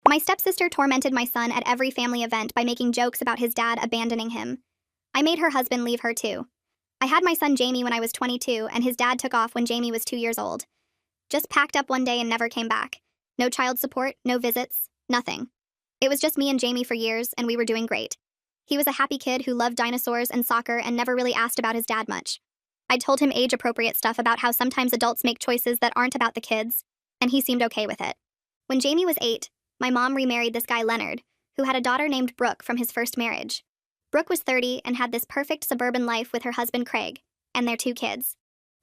My stepsister tormented my son at every family event by making jokes about his dad abandoning him. I made her husband leave her too. I had my son Jamie when I was 22, and his dad took off when Jamie was 2 years old. Just packed up one day and never came back. No child support, no visits, nothing. It was just me and Jamie for years, and we were doing great. He was a happy kid who loved dinosaurs and soccer and never really asked about his dad much. I'd told him age-appropriate stuff about how sometimes adults make choices that aren't about the kids, and he seemed okay with it. When Jamie was 8, my mom remarried this guy Leonard, who had a daughter named Brooke from his first marriage. Brooke was 30 and had this perfect suburban life with her husband Craig, and their 2 kids.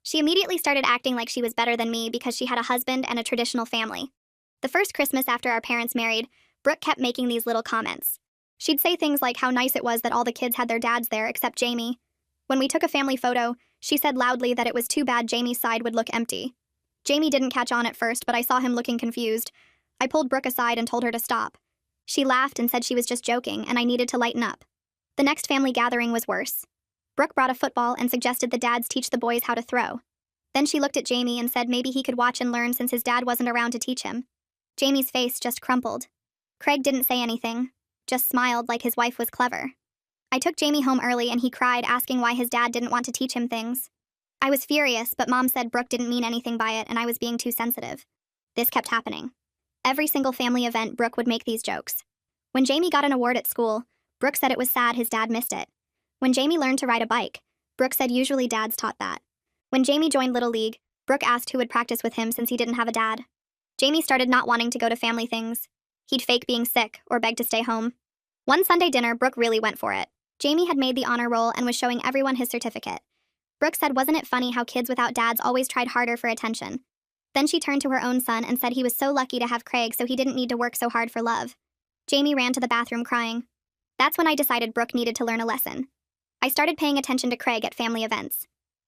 She immediately started acting like she was better than me because she had a husband and a traditional family. The first Christmas after our parents married, Brooke kept making these little comments. She'd say things like how nice it was that all the kids had their dads there except Jamie. When we took a family photo, she said loudly that it was too bad Jamie's side would look empty. Jamie didn't catch on at first, but I saw him looking confused. I pulled Brooke aside and told her to stop. She laughed and said she was just joking, and I needed to lighten up. The next family gathering was worse. Brooke brought a football and suggested the dads teach the boys how to throw. Then she looked at Jamie and said maybe he could watch and learn since his dad wasn't around to teach him. Jamie's face just crumpled. Craig didn't say anything, just smiled like his wife was clever. I took Jamie home early and he cried, asking why his dad didn't want to teach him things. I was furious, but Mom said Brooke didn't mean anything by it and I was being too sensitive. This kept happening. Every single family event, Brooke would make these jokes. When Jamie got an award at school, Brooke said it was sad his dad missed it. When Jamie learned to ride a bike, Brooke said usually dads taught that. When Jamie joined Little League, Brooke asked who would practice with him since he didn't have a dad. Jamie started not wanting to go to family things. He'd fake being sick or beg to stay home. One Sunday dinner, Brooke really went for it. Jamie had made the honor roll and was showing everyone his certificate. Brooke said wasn't it funny how kids without dads always tried harder for attention. Then she turned to her own son and said he was so lucky to have Craig so he didn't need to work so hard for love. Jamie ran to the bathroom crying. That's when I decided Brooke needed to learn a lesson. I started paying attention to Craig at family events.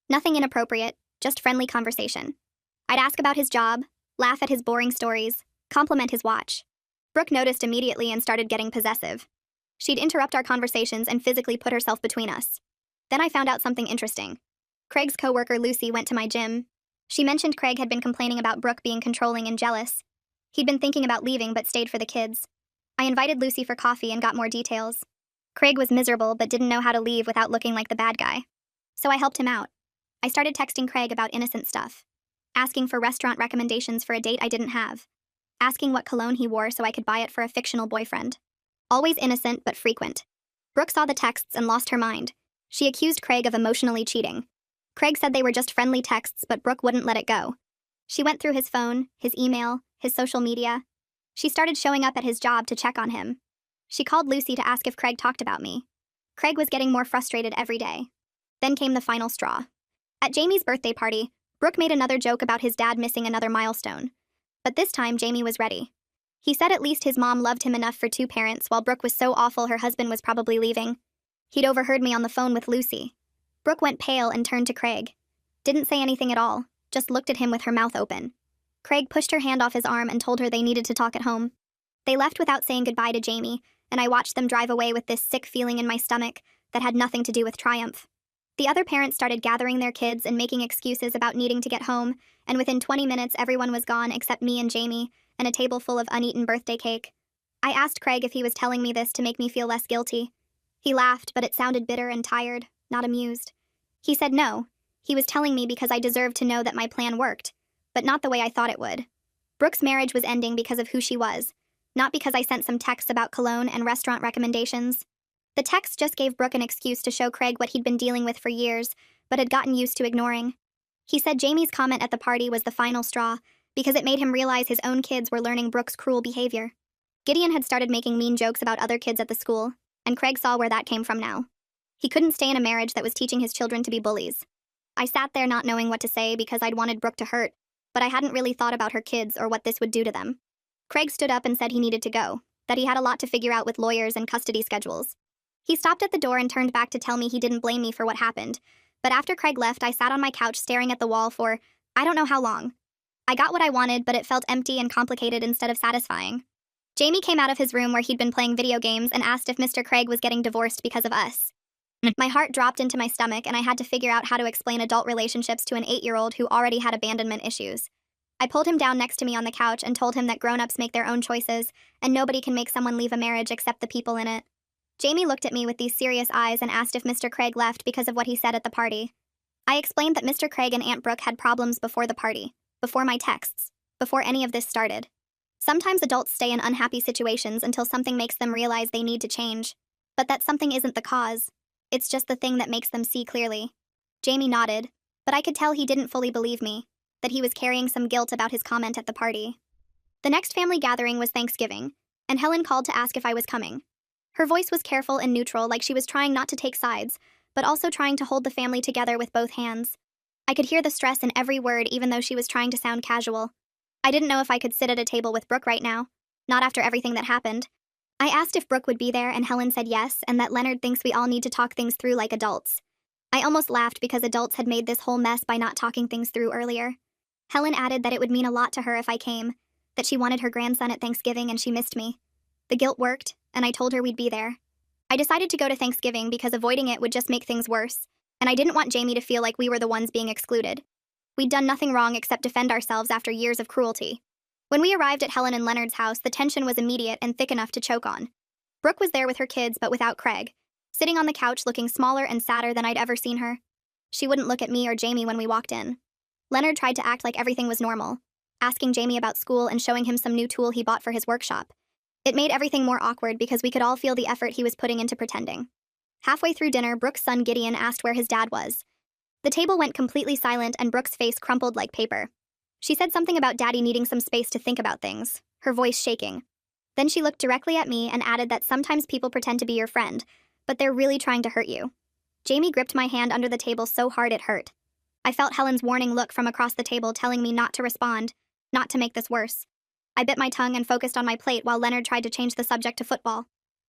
Nothing inappropriate, just friendly conversation. I'd ask about his job, laugh at his boring stories, compliment his watch. Brooke noticed immediately and started getting possessive. She'd interrupt our conversations and physically put herself between us. Then I found out something interesting. Craig's coworker Lucy went to my gym. She mentioned Craig had been complaining about Brooke being controlling and jealous. He'd been thinking about leaving but stayed for the kids. I invited Lucy for coffee and got more details. Craig was miserable but didn't know how to leave without looking like the bad guy. So I helped him out. I started texting Craig about innocent stuff. Asking for restaurant recommendations for a date I didn't have. Asking what cologne he wore so I could buy it for a fictional boyfriend. Always innocent but frequent. Brooke saw the texts and lost her mind. She accused Craig of emotionally cheating. Craig said they were just friendly texts, but Brooke wouldn't let it go. She went through his phone, his email, his social media. She started showing up at his job to check on him. She called Lucy to ask if Craig talked about me. Craig was getting more frustrated every day. Then came the final straw. At Jamie's birthday party, Brooke made another joke about his dad missing another milestone. But this time, Jamie was ready. He said at least his mom loved him enough for 2 parents, while Brooke was so awful her husband was probably leaving. He'd overheard me on the phone with Lucy. Brooke went pale and turned to Craig. Didn't say anything at all, just looked at him with her mouth open. Craig pushed her hand off his arm and told her they needed to talk at home. They left without saying goodbye to Jamie, and I watched them drive away with this sick feeling in my stomach that had nothing to do with triumph. The other parents started gathering their kids and making excuses about needing to get home, and within 20 minutes everyone was gone except me and Jamie, and a table full of uneaten birthday cake. I asked Craig if he was telling me this to make me feel less guilty. He laughed, but it sounded bitter and tired, not amused. He said no, he was telling me because I deserved to know that my plan worked, but not the way I thought it would. Brooke's marriage was ending because of who she was, not because I sent some texts about cologne and restaurant recommendations. The text just gave Brooke an excuse to show Craig what he'd been dealing with for years, but had gotten used to ignoring. He said Jamie's comment at the party was the final straw, because it made him realize his own kids were learning Brooke's cruel behavior. Gideon had started making mean jokes about other kids at the school, and Craig saw where that came from now. He couldn't stay in a marriage that was teaching his children to be bullies. I sat there not knowing what to say because I'd wanted Brooke to hurt, but I hadn't really thought about her kids or what this would do to them. Craig stood up and said he needed to go, that he had a lot to figure out with lawyers and custody schedules. He stopped at the door and turned back to tell me he didn't blame me for what happened, but after Craig left, I sat on my couch staring at the wall for, I don't know how long. I got what I wanted, but it felt empty and complicated instead of satisfying. Jamie came out of his room where he'd been playing video games and asked if Mr. Craig was getting divorced because of us. My heart dropped into my stomach and I had to figure out how to explain adult relationships to an 8-year-old who already had abandonment issues. I pulled him down next to me on the couch and told him that grown-ups make their own choices, and nobody can make someone leave a marriage except the people in it. Jamie looked at me with these serious eyes and asked if Mr. Craig left because of what he said at the party. I explained that Mr. Craig and Aunt Brooke had problems before the party, before my texts, before any of this started. Sometimes adults stay in unhappy situations until something makes them realize they need to change. But that something isn't the cause. It's just the thing that makes them see clearly. Jamie nodded, but I could tell he didn't fully believe me, that he was carrying some guilt about his comment at the party. The next family gathering was Thanksgiving, and Helen called to ask if I was coming. Her voice was careful and neutral, like she was trying not to take sides, but also trying to hold the family together with both hands. I could hear the stress in every word, even though she was trying to sound casual. I didn't know if I could sit at a table with Brooke right now, not after everything that happened. I asked if Brooke would be there, and Helen said yes, and that Leonard thinks we all need to talk things through like adults. I almost laughed because adults had made this whole mess by not talking things through earlier. Helen added that it would mean a lot to her if I came, that she wanted her grandson at Thanksgiving and she missed me. The guilt worked, and I told her we'd be there. I decided to go to Thanksgiving because avoiding it would just make things worse, and I didn't want Jamie to feel like we were the ones being excluded. We'd done nothing wrong except defend ourselves after years of cruelty. When we arrived at Helen and Leonard's house, the tension was immediate and thick enough to choke on. Brooke was there with her kids, but without Craig, sitting on the couch looking smaller and sadder than I'd ever seen her. She wouldn't look at me or Jamie when we walked in. Leonard tried to act like everything was normal, asking Jamie about school and showing him some new tool he bought for his workshop. It made everything more awkward because we could all feel the effort he was putting into pretending. Halfway through dinner, Brooke's son Gideon asked where his dad was. The table went completely silent and Brooke's face crumpled like paper. She said something about Daddy needing some space to think about things, her voice shaking. Then she looked directly at me and added that sometimes people pretend to be your friend, but they're really trying to hurt you. Jamie gripped my hand under the table so hard it hurt. I felt Helen's warning look from across the table telling me not to respond, not to make this worse. I bit my tongue and focused on my plate while Leonard tried to change the subject to football.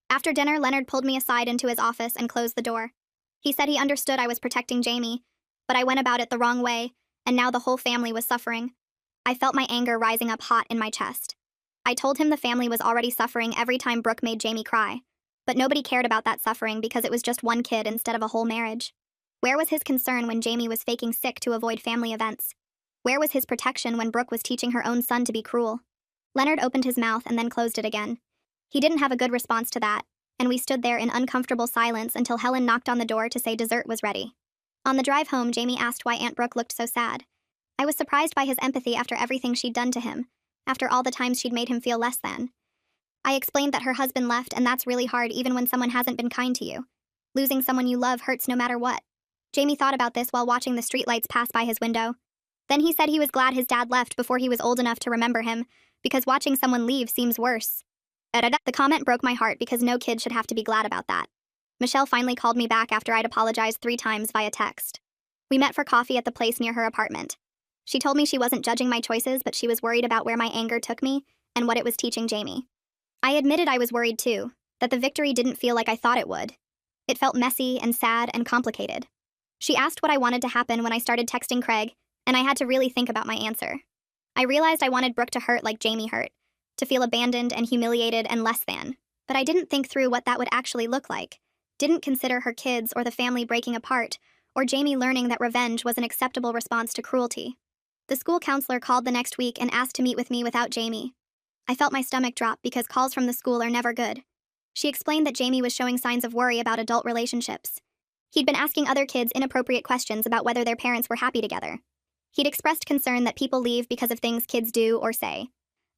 After dinner, Leonard pulled me aside into his office and closed the door. He said he understood I was protecting Jamie, but I went about it the wrong way, and now the whole family was suffering. I felt my anger rising up hot in my chest. I told him the family was already suffering every time Brooke made Jamie cry, but nobody cared about that suffering because it was just one kid instead of a whole marriage. Where was his concern when Jamie was faking sick to avoid family events? Where was his protection when Brooke was teaching her own son to be cruel? Leonard opened his mouth and then closed it again. He didn't have a good response to that, and we stood there in uncomfortable silence until Helen knocked on the door to say dessert was ready. On the drive home, Jamie asked why Aunt Brooke looked so sad. I was surprised by his empathy after everything she'd done to him, after all the times she'd made him feel less than. I explained that her husband left, and that's really hard even when someone hasn't been kind to you. Losing someone you love hurts no matter what. Jamie thought about this while watching the streetlights pass by his window. Then he said he was glad his dad left before he was old enough to remember him, because watching someone leave seems worse. The comment broke my heart because no kid should have to be glad about that. Michelle finally called me back after I'd apologized 3 times via text. We met for coffee at the place near her apartment. She told me she wasn't judging my choices, but she was worried about where my anger took me and what it was teaching Jamie. I admitted I was worried too, that the victory didn't feel like I thought it would. It felt messy and sad and complicated. She asked what I wanted to happen when I started texting Craig, and I had to really think about my answer. I realized I wanted Brooke to hurt like Jamie hurt, to feel abandoned and humiliated and less than, but I didn't think through what that would actually look like, didn't consider her kids or the family breaking apart, or Jamie learning that revenge was an acceptable response to cruelty. The school counselor called the next week and asked to meet with me without Jamie. I felt my stomach drop because calls from the school are never good. She explained that Jamie was showing signs of worry about adult relationships. He'd been asking other kids inappropriate questions about whether their parents were happy together. He'd expressed concern that people leave because of things kids do or say.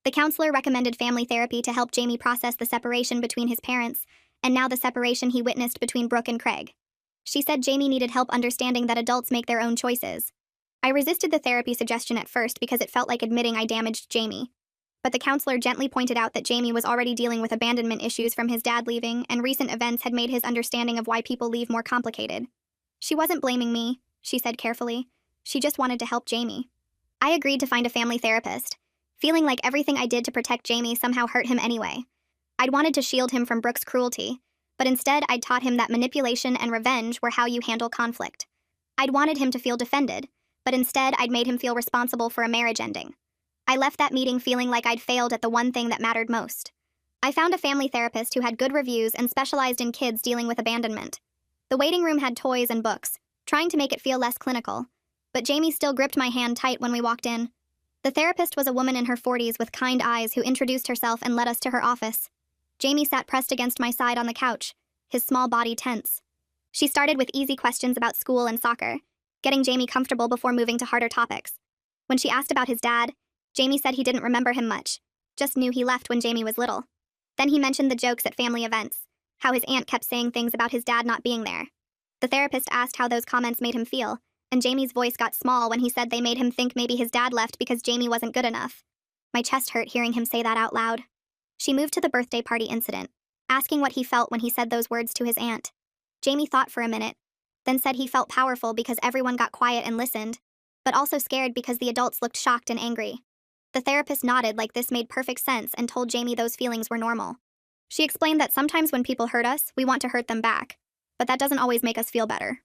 The counselor recommended family therapy to help Jamie process the separation between his parents, and now the separation he witnessed between Brooke and Craig. She said Jamie needed help understanding that adults make their own choices. I resisted the therapy suggestion at first because it felt like admitting I damaged Jamie. But the counselor gently pointed out that Jamie was already dealing with abandonment issues from his dad leaving, and recent events had made his understanding of why people leave more complicated. She wasn't blaming me, she said carefully. She just wanted to help Jamie. I agreed to find a family therapist, feeling like everything I did to protect Jamie somehow hurt him anyway. I'd wanted to shield him from Brooke's cruelty, but instead I'd taught him that manipulation and revenge were how you handle conflict. I'd wanted him to feel defended, but instead I'd made him feel responsible for a marriage ending. I left that meeting feeling like I'd failed at the one thing that mattered most. I found a family therapist who had good reviews and specialized in kids dealing with abandonment. The waiting room had toys and books, trying to make it feel less clinical, but Jamie still gripped my hand tight when we walked in. The therapist was a woman in her 40s with kind eyes who introduced herself and led us to her office. Jamie sat pressed against my side on the couch, his small body tense. She started with easy questions about school and soccer, getting Jamie comfortable before moving to harder topics. When she asked about his dad, Jamie said he didn't remember him much, just knew he left when Jamie was little. Then he mentioned the jokes at family events, how his aunt kept saying things about his dad not being there. The therapist asked how those comments made him feel, and Jamie's voice got small when he said they made him think maybe his dad left because Jamie wasn't good enough. My chest hurt hearing him say that out loud. She moved to the birthday party incident, asking what he felt when he said those words to his aunt. Jamie thought for a minute, then said he felt powerful because everyone got quiet and listened, but also scared because the adults looked shocked and angry. The therapist nodded like this made perfect sense and told Jamie those feelings were normal. She explained that sometimes when people hurt us, we want to hurt them back, but that doesn't always make us feel better.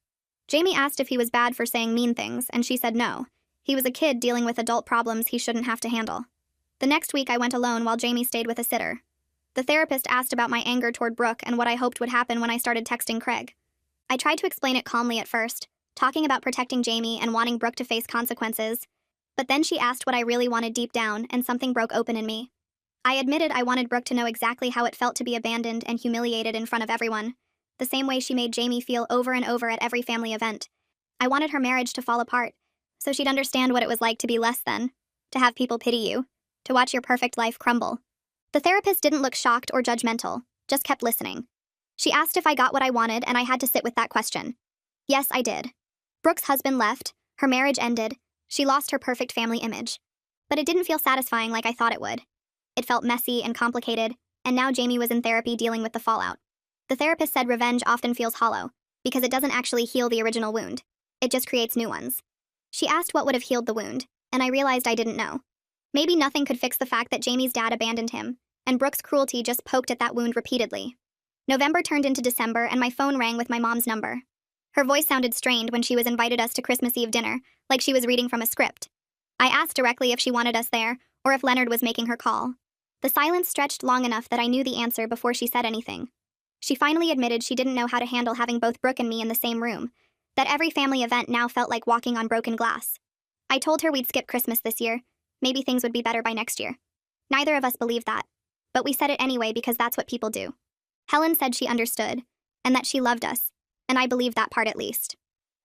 Jamie asked if he was bad for saying mean things, and she said no. He was a kid dealing with adult problems he shouldn't have to handle. The next week I went alone while Jamie stayed with a sitter. The therapist asked about my anger toward Brooke and what I hoped would happen when I started texting Craig. I tried to explain it calmly at first, talking about protecting Jamie and wanting Brooke to face consequences, but then she asked what I really wanted deep down, and something broke open in me. I admitted I wanted Brooke to know exactly how it felt to be abandoned and humiliated in front of everyone, the same way she made Jamie feel over and over at every family event. I wanted her marriage to fall apart, so she'd understand what it was like to be less than, to have people pity you, to watch your perfect life crumble. The therapist didn't look shocked or judgmental, just kept listening. She asked if I got what I wanted, and I had to sit with that question. Yes, I did. Brooke's husband left, her marriage ended, she lost her perfect family image. But it didn't feel satisfying like I thought it would. It felt messy and complicated, and now Jamie was in therapy dealing with the fallout. The therapist said revenge often feels hollow, because it doesn't actually heal the original wound. It just creates new ones. She asked what would have healed the wound, and I realized I didn't know. Maybe nothing could fix the fact that Jamie's dad abandoned him, and Brooke's cruelty just poked at that wound repeatedly. November turned into December, and my phone rang with my mom's number. Her voice sounded strained when she was invited us to Christmas Eve dinner, like she was reading from a script. I asked directly if she wanted us there, or if Leonard was making her call. The silence stretched long enough that I knew the answer before she said anything. She finally admitted she didn't know how to handle having both Brooke and me in the same room, that every family event now felt like walking on broken glass. I told her we'd skip Christmas this year. Maybe things would be better by next year. Neither of us believed that, but we said it anyway because that's what people do. Helen said she understood, and that she loved us, and I believed that part at least.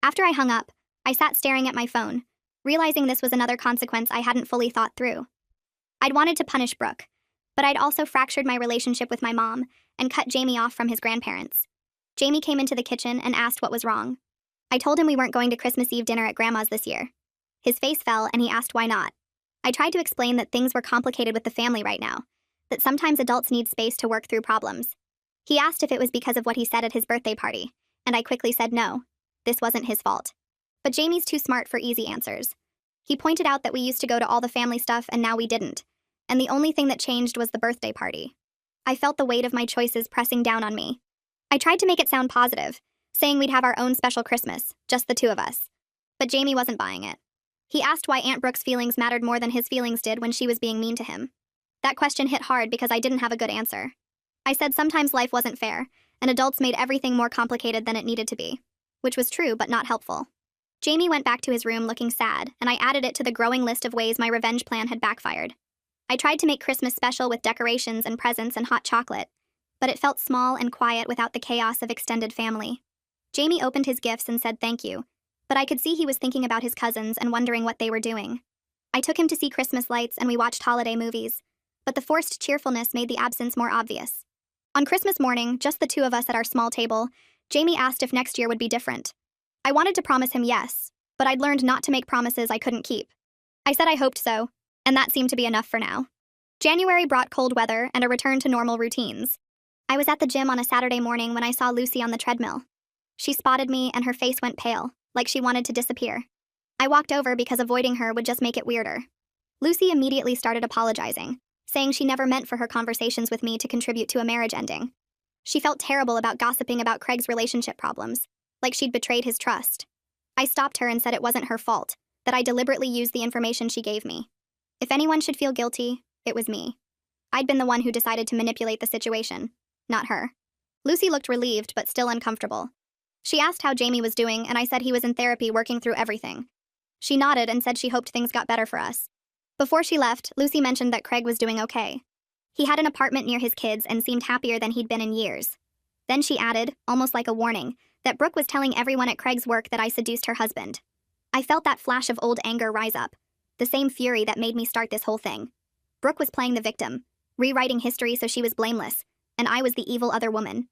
After I hung up, I sat staring at my phone, realizing this was another consequence I hadn't fully thought through. I'd wanted to punish Brooke, but I'd also fractured my relationship with my mom and cut Jamie off from his grandparents. Jamie came into the kitchen and asked what was wrong. I told him we weren't going to Christmas Eve dinner at Grandma's this year. His face fell and he asked why not. I tried to explain that things were complicated with the family right now, that sometimes adults need space to work through problems. He asked if it was because of what he said at his birthday party, and I quickly said no, this wasn't his fault. But Jamie's too smart for easy answers. He pointed out that we used to go to all the family stuff and now we didn't, and the only thing that changed was the birthday party. I felt the weight of my choices pressing down on me. I tried to make it sound positive, saying we'd have our own special Christmas, just the two of us. But Jamie wasn't buying it. He asked why Aunt Brooke's feelings mattered more than his feelings did when she was being mean to him. That question hit hard because I didn't have a good answer. I said sometimes life wasn't fair, and adults made everything more complicated than it needed to be, which was true but not helpful. Jamie went back to his room looking sad, and I added it to the growing list of ways my revenge plan had backfired. I tried to make Christmas special with decorations and presents and hot chocolate, but it felt small and quiet without the chaos of extended family. Jamie opened his gifts and said thank you, but I could see he was thinking about his cousins and wondering what they were doing. I took him to see Christmas lights and we watched holiday movies, but the forced cheerfulness made the absence more obvious. On Christmas morning, just the two of us at our small table, Jamie asked if next year would be different. I wanted to promise him yes, but I'd learned not to make promises I couldn't keep. I said I hoped so, and that seemed to be enough for now. January brought cold weather and a return to normal routines. I was at the gym on a Saturday morning when I saw Lucy on the treadmill. She spotted me and her face went pale, like she wanted to disappear. I walked over because avoiding her would just make it weirder. Lucy immediately started apologizing, saying she never meant for her conversations with me to contribute to a marriage ending. She felt terrible about gossiping about Craig's relationship problems, like she'd betrayed his trust. I stopped her and said it wasn't her fault, that I deliberately used the information she gave me. If anyone should feel guilty, it was me. I'd been the one who decided to manipulate the situation, not her. Lucy looked relieved but still uncomfortable. She asked how Jamie was doing, and I said he was in therapy working through everything. She nodded and said she hoped things got better for us. Before she left, Lucy mentioned that Craig was doing okay. He had an apartment near his kids and seemed happier than he'd been in years. Then she added, almost like a warning, that Brooke was telling everyone at Craig's work that I seduced her husband. I felt that flash of old anger rise up, the same fury that made me start this whole thing. Brooke was playing the victim, rewriting history so she was blameless, and I was the evil other woman.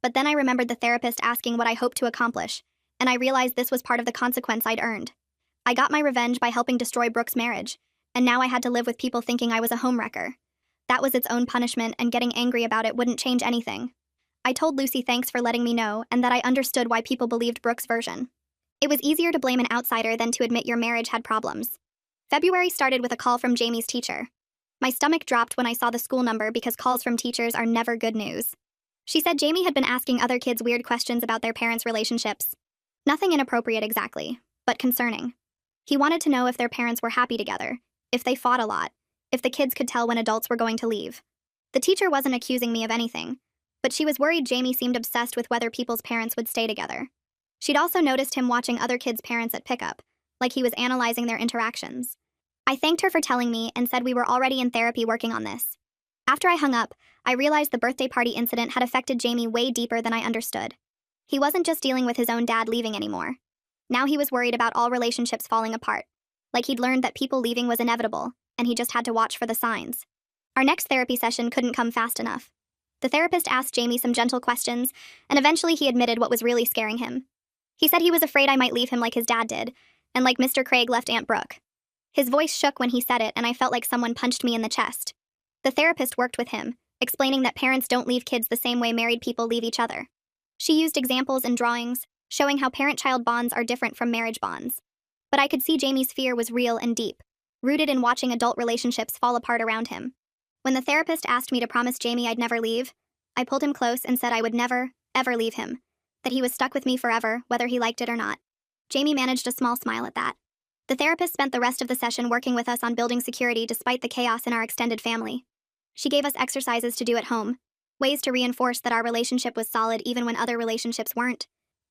But then I remembered the therapist asking what I hoped to accomplish, and I realized this was part of the consequence I'd earned. I got my revenge by helping destroy Brooke's marriage, and now I had to live with people thinking I was a homewrecker. That was its own punishment, and getting angry about it wouldn't change anything. I told Lucy thanks for letting me know and that I understood why people believed Brooke's version. It was easier to blame an outsider than to admit your marriage had problems. February started with a call from Jamie's teacher. My stomach dropped when I saw the school number because calls from teachers are never good news. She said Jamie had been asking other kids weird questions about their parents' relationships. Nothing inappropriate exactly, but concerning. He wanted to know if their parents were happy together, if they fought a lot, if the kids could tell when adults were going to leave. The teacher wasn't accusing me of anything, but she was worried Jamie seemed obsessed with whether people's parents would stay together. She'd also noticed him watching other kids' parents at pickup, like he was analyzing their interactions. I thanked her for telling me and said we were already in therapy working on this. After I hung up, I realized the birthday party incident had affected Jamie way deeper than I understood. He wasn't just dealing with his own dad leaving anymore. Now he was worried about all relationships falling apart, like he'd learned that people leaving was inevitable, and he just had to watch for the signs. Our next therapy session couldn't come fast enough. The therapist asked Jamie some gentle questions, and eventually he admitted what was really scaring him. He said he was afraid I might leave him like his dad did, and like Mr. Craig left Aunt Brooke. His voice shook when he said it, and I felt like someone punched me in the chest. The therapist worked with him, explaining that parents don't leave kids the same way married people leave each other. She used examples and drawings, showing how parent-child bonds are different from marriage bonds. But I could see Jamie's fear was real and deep, rooted in watching adult relationships fall apart around him. When the therapist asked me to promise Jamie I'd never leave, I pulled him close and said I would never, ever leave him, that he was stuck with me forever, whether he liked it or not. Jamie managed a small smile at that. The therapist spent the rest of the session working with us on building security despite the chaos in our extended family. She gave us exercises to do at home, ways to reinforce that our relationship was solid even when other relationships weren't.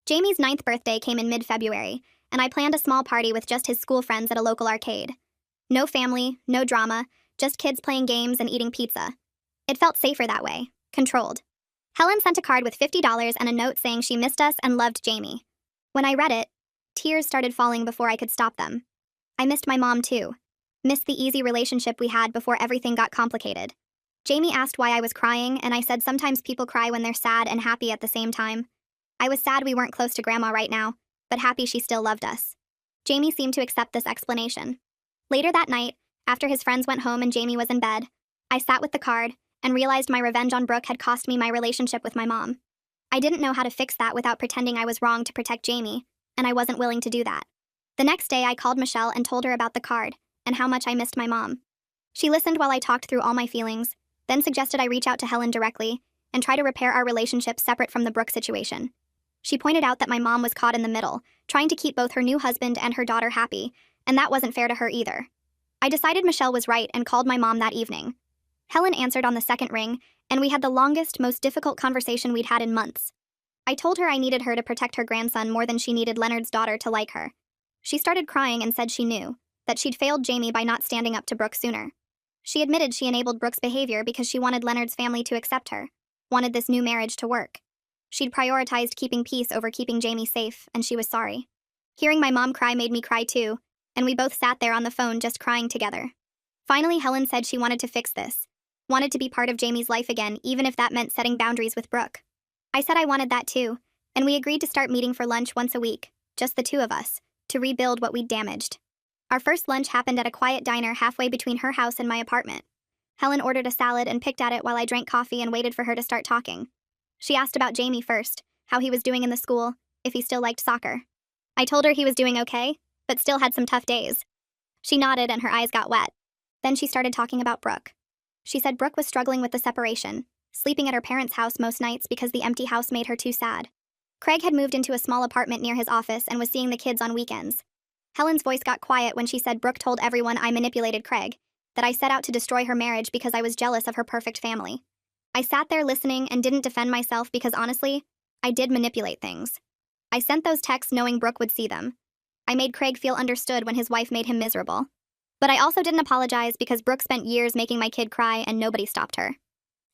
Jamie's 9th birthday came in mid-February, and I planned a small party with just his school friends at a local arcade. No family, no drama, just kids playing games and eating pizza. It felt safer that way, controlled. Helen sent a card with $50 and a note saying she missed us and loved Jamie. When I read it, tears started falling before I could stop them. I missed my mom too. Missed the easy relationship we had before everything got complicated. Jamie asked why I was crying, and I said sometimes people cry when they're sad and happy at the same time. I was sad we weren't close to Grandma right now, but happy she still loved us. Jamie seemed to accept this explanation. Later that night, after his friends went home and Jamie was in bed, I sat with the card and realized my revenge on Brooke had cost me my relationship with my mom. I didn't know how to fix that without pretending I was wrong to protect Jamie, and I wasn't willing to do that. The next day, I called Michelle and told her about the card and how much I missed my mom. She listened while I talked through all my feelings, then suggested I reach out to Helen directly and try to repair our relationship separate from the Brooke situation. She pointed out that my mom was caught in the middle, trying to keep both her new husband and her daughter happy, and that wasn't fair to her either. I decided Michelle was right and called my mom that evening. Helen answered on the second ring, and we had the longest, most difficult conversation we'd had in months. I told her I needed her to protect her grandson more than she needed Leonard's daughter to like her. She started crying and said she knew that she'd failed Jamie by not standing up to Brooke sooner. She admitted she enabled Brooke's behavior because she wanted Leonard's family to accept her, wanted this new marriage to work. She'd prioritized keeping peace over keeping Jamie safe, and she was sorry. Hearing my mom cry made me cry too, and we both sat there on the phone just crying together. Finally, Helen said she wanted to fix this, wanted to be part of Jamie's life again, even if that meant setting boundaries with Brooke. I said I wanted that too, and we agreed to start meeting for lunch once a week, just the two of us, to rebuild what we'd damaged. Our first lunch happened at a quiet diner halfway between her house and my apartment. Helen ordered a salad and picked at it while I drank coffee and waited for her to start talking. She asked about Jamie first, how he was doing in the school, if he still liked soccer. I told her he was doing okay, but still had some tough days. She nodded and her eyes got wet. Then she started talking about Brooke. She said Brooke was struggling with the separation, sleeping at her parents' house most nights because the empty house made her too sad. Craig had moved into a small apartment near his office and was seeing the kids on weekends. Helen's voice got quiet when she said Brooke told everyone I manipulated Craig, that I set out to destroy her marriage because I was jealous of her perfect family. I sat there listening and didn't defend myself because honestly, I did manipulate things. I sent those texts knowing Brooke would see them. I made Craig feel understood when his wife made him miserable. But I also didn't apologize because Brooke spent years making my kid cry and nobody stopped her.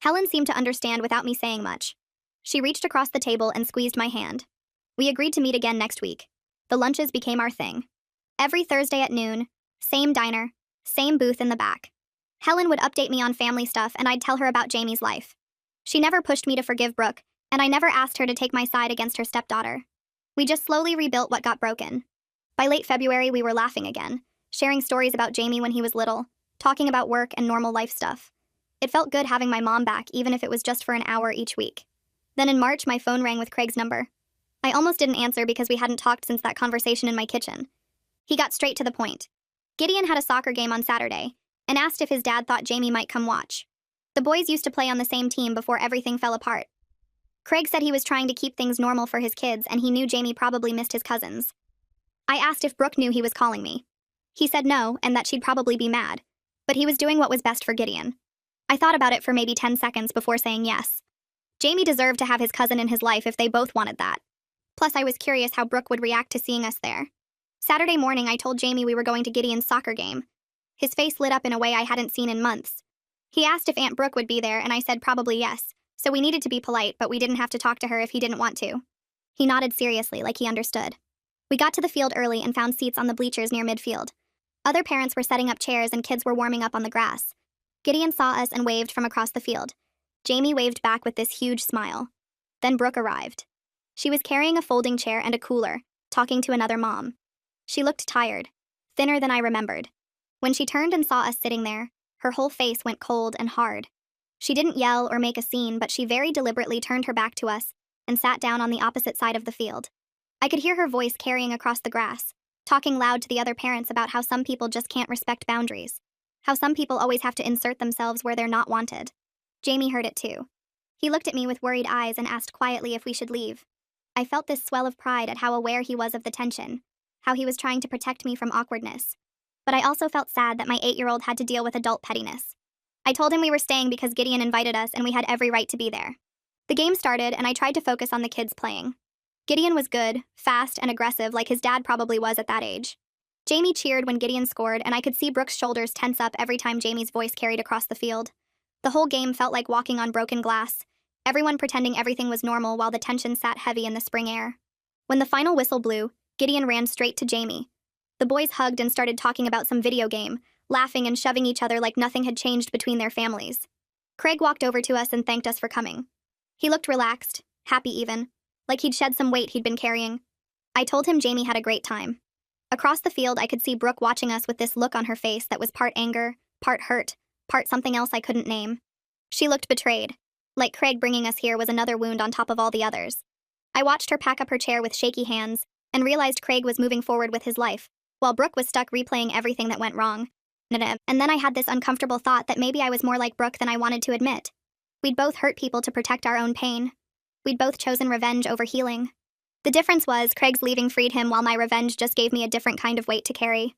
Helen seemed to understand without me saying much. She reached across the table and squeezed my hand. We agreed to meet again next week. The lunches became our thing. Every Thursday at noon, same diner, same booth in the back. Helen would update me on family stuff and I'd tell her about Jamie's life. She never pushed me to forgive Brooke, and I never asked her to take my side against her stepdaughter. We just slowly rebuilt what got broken. By late February, we were laughing again, sharing stories about Jamie when he was little, talking about work and normal life stuff. It felt good having my mom back, even if it was just for an hour each week. Then in March, my phone rang with Craig's number. I almost didn't answer because we hadn't talked since that conversation in my kitchen. He got straight to the point. Gideon had a soccer game on Saturday and asked if his dad thought Jamie might come watch. The boys used to play on the same team before everything fell apart. Craig said he was trying to keep things normal for his kids and he knew Jamie probably missed his cousins. I asked if Brooke knew he was calling me. He said no and that she'd probably be mad, but he was doing what was best for Gideon. I thought about it for maybe 10 seconds before saying yes. Jamie deserved to have his cousin in his life if they both wanted that. Plus, I was curious how Brooke would react to seeing us there. Saturday morning, I told Jamie we were going to Gideon's soccer game. His face lit up in a way I hadn't seen in months. He asked if Aunt Brooke would be there, and I said probably yes, so we needed to be polite, but we didn't have to talk to her if he didn't want to. He nodded seriously, like he understood. We got to the field early and found seats on the bleachers near midfield. Other parents were setting up chairs and kids were warming up on the grass. Gideon saw us and waved from across the field. Jamie waved back with this huge smile. Then Brooke arrived. She was carrying a folding chair and a cooler, talking to another mom. She looked tired, thinner than I remembered. When she turned and saw us sitting there, her whole face went cold and hard. She didn't yell or make a scene, but she very deliberately turned her back to us and sat down on the opposite side of the field. I could hear her voice carrying across the grass, talking loud to the other parents about how some people just can't respect boundaries, how some people always have to insert themselves where they're not wanted. Jamie heard it too. He looked at me with worried eyes and asked quietly if we should leave. I felt this swell of pride at how aware he was of the tension, how he was trying to protect me from awkwardness. But I also felt sad that my 8-year-old had to deal with adult pettiness. I told him we were staying because Gideon invited us and we had every right to be there. The game started and I tried to focus on the kids playing. Gideon was good, fast, and aggressive like his dad probably was at that age. Jamie cheered when Gideon scored and I could see Brooke's shoulders tense up every time Jamie's voice carried across the field. The whole game felt like walking on broken glass, everyone pretending everything was normal while the tension sat heavy in the spring air. When the final whistle blew, Gideon ran straight to Jamie. The boys hugged and started talking about some video game, laughing and shoving each other like nothing had changed between their families. Craig walked over to us and thanked us for coming. He looked relaxed, happy even, like he'd shed some weight he'd been carrying. I told him Jamie had a great time. Across the field, I could see Brooke watching us with this look on her face that was part anger, part hurt, part something else I couldn't name. She looked betrayed, like Craig bringing us here was another wound on top of all the others. I watched her pack up her chair with shaky hands and realized Craig was moving forward with his life, while Brooke was stuck replaying everything that went wrong. And then I had this uncomfortable thought that maybe I was more like Brooke than I wanted to admit. We'd both hurt people to protect our own pain. We'd both chosen revenge over healing. The difference was Craig's leaving freed him while my revenge just gave me a different kind of weight to carry.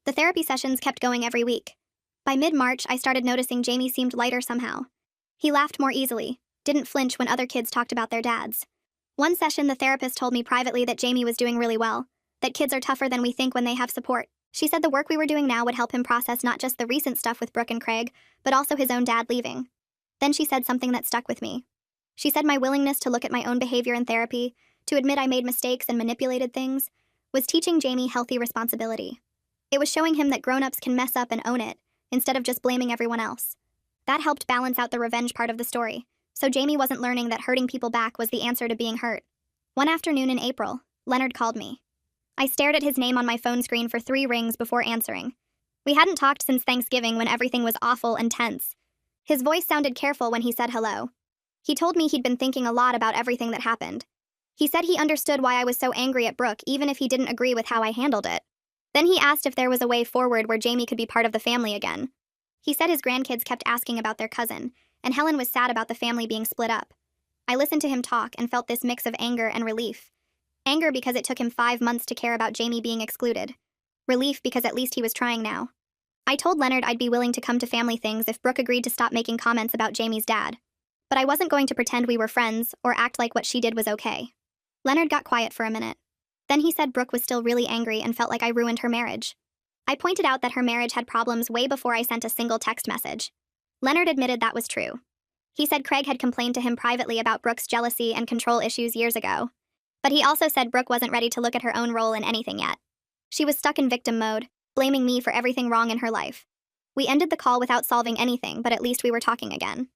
The therapy sessions kept going every week. By mid-March, I started noticing Jamie seemed lighter somehow. He laughed more easily, didn't flinch when other kids talked about their dads. One session, the therapist told me privately that Jamie was doing really well, that kids are tougher than we think when they have support. She said the work we were doing now would help him process not just the recent stuff with Brooke and Craig, but also his own dad leaving. Then she said something that stuck with me. She said my willingness to look at my own behavior in therapy, to admit I made mistakes and manipulated things, was teaching Jamie healthy responsibility. It was showing him that grown-ups can mess up and own it, instead of just blaming everyone else. That helped balance out the revenge part of the story, so Jamie wasn't learning that hurting people back was the answer to being hurt. One afternoon in April, Leonard called me. I stared at his name on my phone screen for 3 rings before answering. We hadn't talked since Thanksgiving when everything was awful and tense. His voice sounded careful when he said hello. He told me he'd been thinking a lot about everything that happened. He said he understood why I was so angry at Brooke even if he didn't agree with how I handled it. Then he asked if there was a way forward where Jamie could be part of the family again. He said his grandkids kept asking about their cousin, and Helen was sad about the family being split up. I listened to him talk and felt this mix of anger and relief. Anger because it took him 5 months to care about Jamie being excluded. Relief because at least he was trying now. I told Leonard I'd be willing to come to family things if Brooke agreed to stop making comments about Jamie's dad. But I wasn't going to pretend we were friends or act like what she did was okay. Leonard got quiet for a minute. Then he said Brooke was still really angry and felt like I ruined her marriage. I pointed out that her marriage had problems way before I sent a single text message. Leonard admitted that was true. He said Craig had complained to him privately about Brooke's jealousy and control issues years ago. But he also said Brooke wasn't ready to look at her own role in anything yet. She was stuck in victim mode, blaming me for everything wrong in her life. We ended the call without solving anything, but at least we were talking again.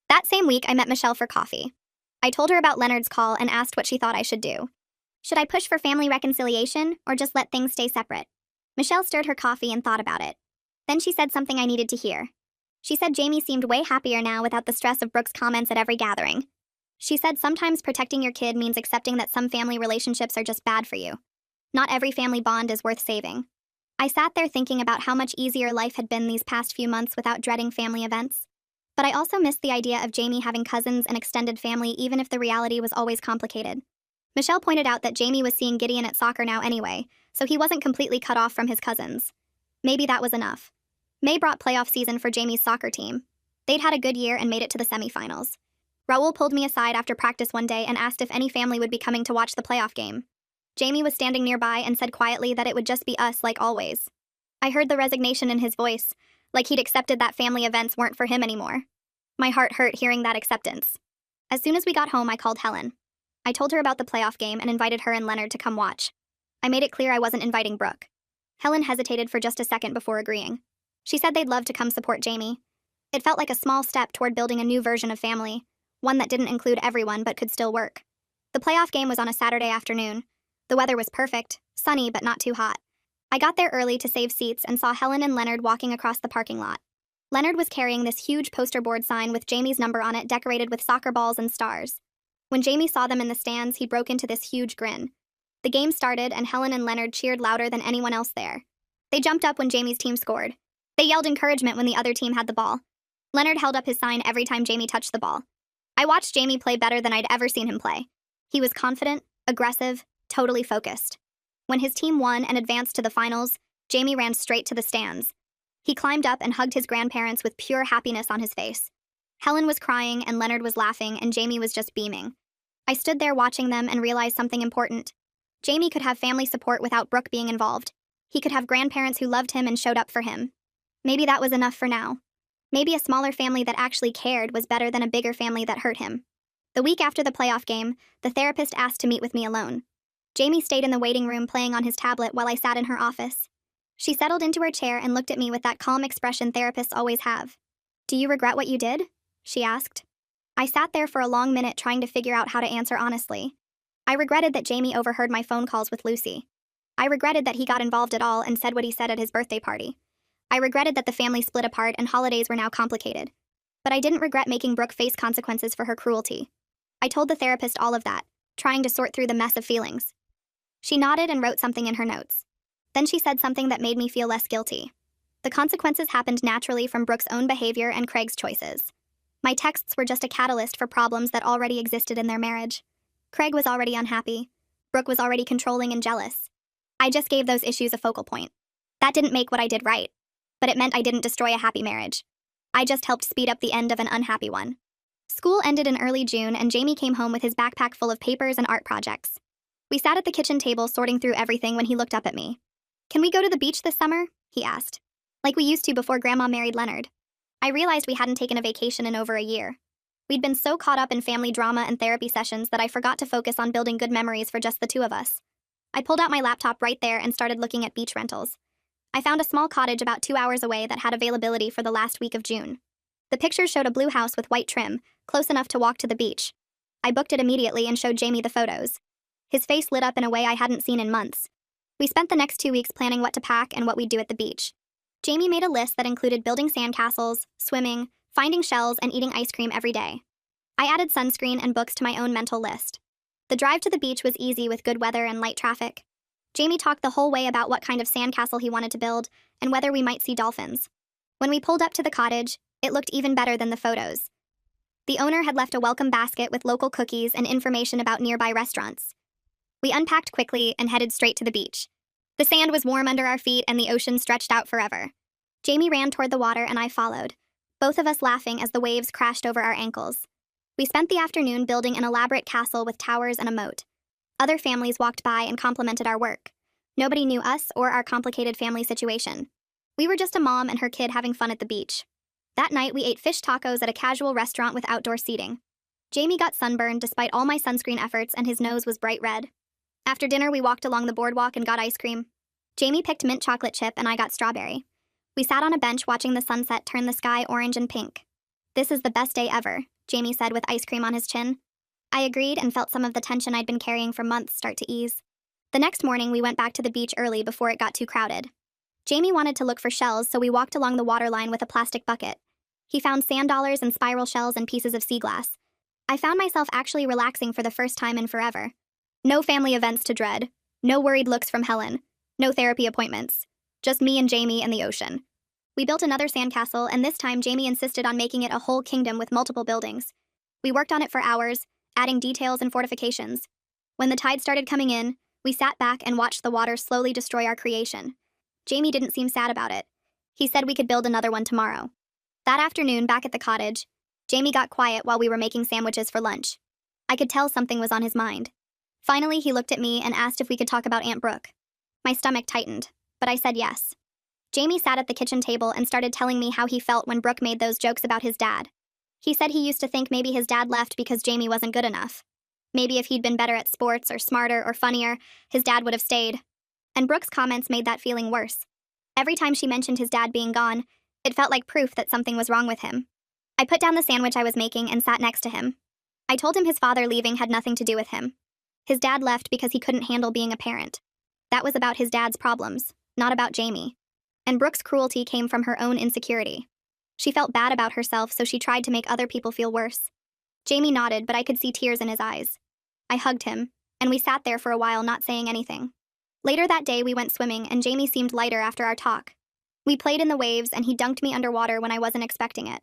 That same week, I met Michelle for coffee. I told her about Leonard's call and asked what she thought I should do. Should I push for family reconciliation, or just let things stay separate? Michelle stirred her coffee and thought about it. Then she said something I needed to hear. She said Jamie seemed way happier now without the stress of Brooke's comments at every gathering. She said sometimes protecting your kid means accepting that some family relationships are just bad for you. Not every family bond is worth saving. I sat there thinking about how much easier life had been these past few months without dreading family events. But I also missed the idea of Jamie having cousins and extended family, even if the reality was always complicated. Michelle pointed out that Jamie was seeing Gideon at soccer now anyway, so he wasn't completely cut off from his cousins. Maybe that was enough. May brought playoff season for Jamie's soccer team. They'd had a good year and made it to the semifinals. Raoul pulled me aside after practice one day and asked if any family would be coming to watch the playoff game. Jamie was standing nearby and said quietly that it would just be us like always. I heard the resignation in his voice, like he'd accepted that family events weren't for him anymore. My heart hurt hearing that acceptance. As soon as we got home, I called Helen. I told her about the playoff game and invited her and Leonard to come watch. I made it clear I wasn't inviting Brooke. Helen hesitated for just a second before agreeing. She said they'd love to come support Jamie. It felt like a small step toward building a new version of family, one that didn't include everyone but could still work. The playoff game was on a Saturday afternoon. The weather was perfect, sunny but not too hot. I got there early to save seats and saw Helen and Leonard walking across the parking lot. Leonard was carrying this huge poster board sign with Jamie's number on it decorated with soccer balls and stars. When Jamie saw them in the stands, he broke into this huge grin. The game started and Helen and Leonard cheered louder than anyone else there. They jumped up when Jamie's team scored. They yelled encouragement when the other team had the ball. Leonard held up his sign every time Jamie touched the ball. I watched Jamie play better than I'd ever seen him play. He was confident, aggressive, totally focused. When his team won and advanced to the finals, Jamie ran straight to the stands. He climbed up and hugged his grandparents with pure happiness on his face. Helen was crying and Leonard was laughing and Jamie was just beaming. I stood there watching them and realized something important. Jamie could have family support without Brooke being involved. He could have grandparents who loved him and showed up for him. Maybe that was enough for now. Maybe a smaller family that actually cared was better than a bigger family that hurt him. The week after the playoff game, the therapist asked to meet with me alone. Jamie stayed in the waiting room playing on his tablet while I sat in her office. She settled into her chair and looked at me with that calm expression therapists always have. "Do you regret what you did?" she asked. I sat there for a long minute trying to figure out how to answer honestly. I regretted that Jamie overheard my phone calls with Lucy. I regretted that he got involved at all and said what he said at his birthday party. I regretted that the family split apart and holidays were now complicated. But I didn't regret making Brooke face consequences for her cruelty. I told the therapist all of that, trying to sort through the mess of feelings. She nodded and wrote something in her notes. Then she said something that made me feel less guilty. The consequences happened naturally from Brooke's own behavior and Craig's choices. My texts were just a catalyst for problems that already existed in their marriage. Craig was already unhappy. Brooke was already controlling and jealous. I just gave those issues a focal point. That didn't make what I did right, but it meant I didn't destroy a happy marriage. I just helped speed up the end of an unhappy one. School ended in early June and Jamie came home with his backpack full of papers and art projects. We sat at the kitchen table sorting through everything when he looked up at me. "Can we go to the beach this summer?" he asked. "Like we used to before Grandma married Leonard." I realized we hadn't taken a vacation in over a year. We'd been so caught up in family drama and therapy sessions that I forgot to focus on building good memories for just the two of us. I pulled out my laptop right there and started looking at beach rentals. I found a small cottage about 2 hours away that had availability for the last week of June. The pictures showed a blue house with white trim, close enough to walk to the beach. I booked it immediately and showed Jamie the photos. His face lit up in a way I hadn't seen in months. We spent the next 2 weeks planning what to pack and what we'd do at the beach. Jamie made a list that included building sandcastles, swimming, finding shells, and eating ice cream every day. I added sunscreen and books to my own mental list. The drive to the beach was easy with good weather and light traffic. Jamie talked the whole way about what kind of sandcastle he wanted to build and whether we might see dolphins. When we pulled up to the cottage, it looked even better than the photos. The owner had left a welcome basket with local cookies and information about nearby restaurants. We unpacked quickly and headed straight to the beach. The sand was warm under our feet and the ocean stretched out forever. Jamie ran toward the water and I followed, both of us laughing as the waves crashed over our ankles. We spent the afternoon building an elaborate castle with towers and a moat. Other families walked by and complimented our work. Nobody knew us or our complicated family situation. We were just a mom and her kid having fun at the beach. That night, we ate fish tacos at a casual restaurant with outdoor seating. Jamie got sunburned despite all my sunscreen efforts, and his nose was bright red. After dinner, we walked along the boardwalk and got ice cream. Jamie picked mint chocolate chip and I got strawberry. We sat on a bench watching the sunset turn the sky orange and pink. "This is the best day ever," Jamie said with ice cream on his chin. I agreed and felt some of the tension I'd been carrying for months start to ease. The next morning, we went back to the beach early before it got too crowded. Jamie wanted to look for shells, so we walked along the waterline with a plastic bucket. He found sand dollars and spiral shells and pieces of sea glass. I found myself actually relaxing for the first time in forever. No family events to dread. No worried looks from Helen. No therapy appointments. Just me and Jamie and the ocean. We built another sandcastle, and this time Jamie insisted on making it a whole kingdom with multiple buildings. We worked on it for hours, adding details and fortifications. When the tide started coming in, we sat back and watched the water slowly destroy our creation. Jamie didn't seem sad about it. He said we could build another one tomorrow. That afternoon, back at the cottage, Jamie got quiet while we were making sandwiches for lunch. I could tell something was on his mind. Finally, he looked at me and asked if we could talk about Aunt Brooke. My stomach tightened, but I said yes. Jamie sat at the kitchen table and started telling me how he felt when Brooke made those jokes about his dad. He said he used to think maybe his dad left because Jamie wasn't good enough. Maybe if he'd been better at sports or smarter or funnier, his dad would have stayed. And Brooke's comments made that feeling worse. Every time she mentioned his dad being gone, it felt like proof that something was wrong with him. I put down the sandwich I was making and sat next to him. I told him his father leaving had nothing to do with him. His dad left because he couldn't handle being a parent. That was about his dad's problems, not about Jamie. And Brooke's cruelty came from her own insecurity. She felt bad about herself, so she tried to make other people feel worse. Jamie nodded, but I could see tears in his eyes. I hugged him, and we sat there for a while not saying anything. Later that day, we went swimming, and Jamie seemed lighter after our talk. We played in the waves, and he dunked me underwater when I wasn't expecting it.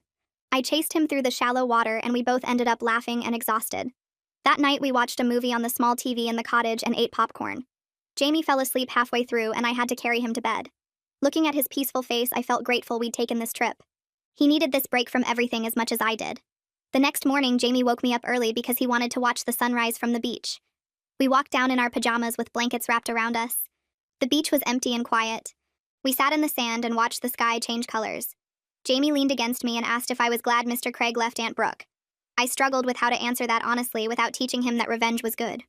I chased him through the shallow water, and we both ended up laughing and exhausted. That night, we watched a movie on the small TV in the cottage and ate popcorn. Jamie fell asleep halfway through, and I had to carry him to bed. Looking at his peaceful face, I felt grateful we'd taken this trip. He needed this break from everything as much as I did. The next morning, Jamie woke me up early because he wanted to watch the sunrise from the beach. We walked down in our pajamas with blankets wrapped around us. The beach was empty and quiet. We sat in the sand and watched the sky change colors. Jamie leaned against me and asked if I was glad Mr. Craig left Aunt Brooke. I struggled with how to answer that honestly without teaching him that revenge was good.